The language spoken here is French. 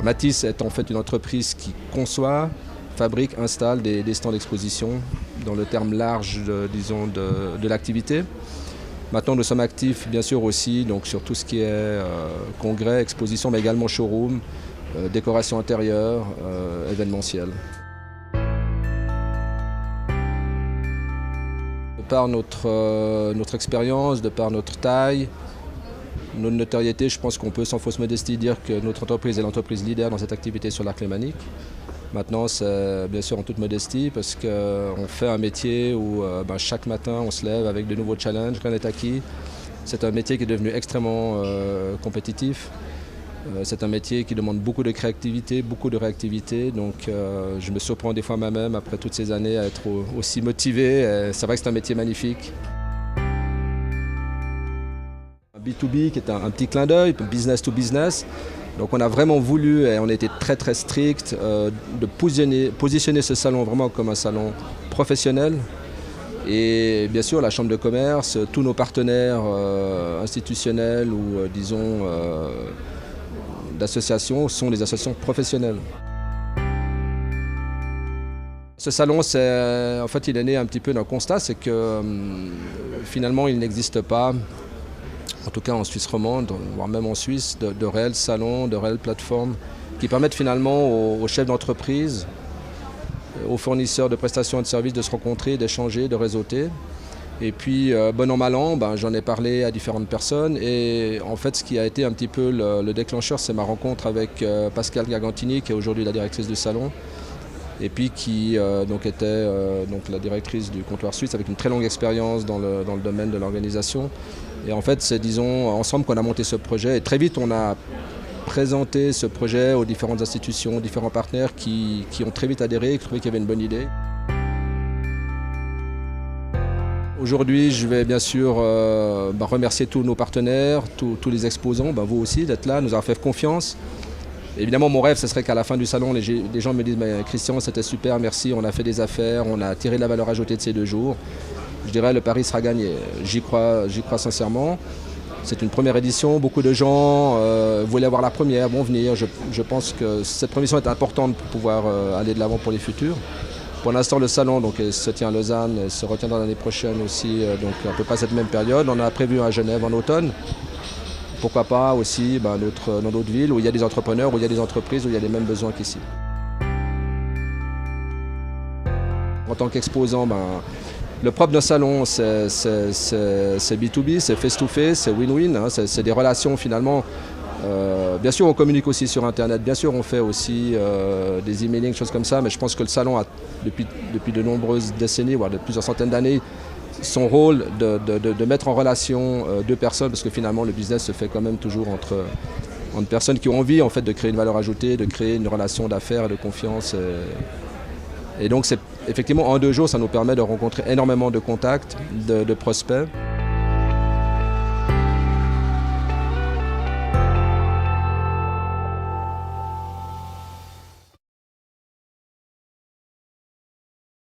Matisse est en fait une entreprise qui conçoit, fabrique, installe des stands d'exposition dans le terme large, disons, de l'activité. Maintenant, nous sommes actifs, bien sûr, aussi donc, sur tout ce qui est congrès, exposition, mais également showroom, décoration intérieure, événementiel. De par notre expérience, de par notre taille, notre notoriété, je pense qu'on peut sans fausse modestie dire que notre entreprise est l'entreprise leader dans cette activité sur l'arc lémanique. Maintenant, c'est bien sûr en toute modestie parce qu'on fait un métier où chaque matin on se lève avec de nouveaux challenges, rien n'est acquis. C'est un métier qui est devenu extrêmement compétitif. C'est un métier qui demande beaucoup de créativité, beaucoup de réactivité. Donc je me surprends des fois moi-même après toutes ces années à être aussi motivé. C'est vrai que c'est un métier magnifique. B2B qui est un petit clin d'œil, business to business. Donc on a vraiment voulu, et on a été très très strict, de positionner ce salon vraiment comme un salon professionnel. Et bien sûr la Chambre de commerce, tous nos partenaires institutionnels ou disons d'associations sont des associations professionnelles. Ce salon, en fait, il est né un petit peu d'un constat, c'est que finalement il n'existe pas, en tout cas en Suisse romande, voire même en Suisse, de réels salons, de réelles plateformes qui permettent finalement aux chefs d'entreprise, aux fournisseurs de prestations et de services de se rencontrer, d'échanger, de réseauter. Et puis, bon an, mal an, j'en ai parlé à différentes personnes et en fait ce qui a été un petit peu le déclencheur, c'est ma rencontre avec Pascale Gargantini, qui est aujourd'hui la directrice du salon, et puis qui était la directrice du comptoir suisse avec une très longue expérience dans le domaine de l'organisation. Et en fait, c'est disons ensemble qu'on a monté ce projet et très vite on a présenté ce projet aux différentes institutions, aux différents partenaires qui ont très vite adhéré et qui trouvaient qu'il y avait une bonne idée. Aujourd'hui, je vais bien sûr remercier tous nos partenaires, tous les exposants, vous aussi d'être là, nous avoir fait confiance. Évidemment, mon rêve, ce serait qu'à la fin du salon, les gens me disent « Christian, c'était super, merci, on a fait des affaires, on a tiré de la valeur ajoutée de ces 2 jours ». Je dirais le pari sera gagné. J'y crois sincèrement. C'est une première édition, beaucoup de gens voulaient avoir la première, vont venir. Je pense que cette première édition est importante pour pouvoir aller de l'avant pour les futurs. Pour l'instant, le salon se tient à Lausanne et se retiendra l'année prochaine aussi, donc à peu près cette même période. On a prévu à Genève en automne. Pourquoi pas aussi dans d'autres villes où il y a des entrepreneurs, où il y a des entreprises, où il y a les mêmes besoins qu'ici. En tant qu'exposant, le propre d'un salon, c'est B2B, c'est face-to-face, c'est win-win, c'est des relations finalement. Bien sûr, on communique aussi sur Internet, bien sûr, on fait aussi des emailing, choses comme ça, mais je pense que le salon a, depuis de nombreuses décennies, voire de plusieurs centaines d'années, son rôle de mettre en relation 2 personnes, parce que finalement, le business se fait quand même toujours entre personnes qui ont envie en fait, de créer une valeur ajoutée, de créer une relation d'affaires, de confiance. Et donc, effectivement, en 2 jours, ça nous permet de rencontrer énormément de contacts, de prospects.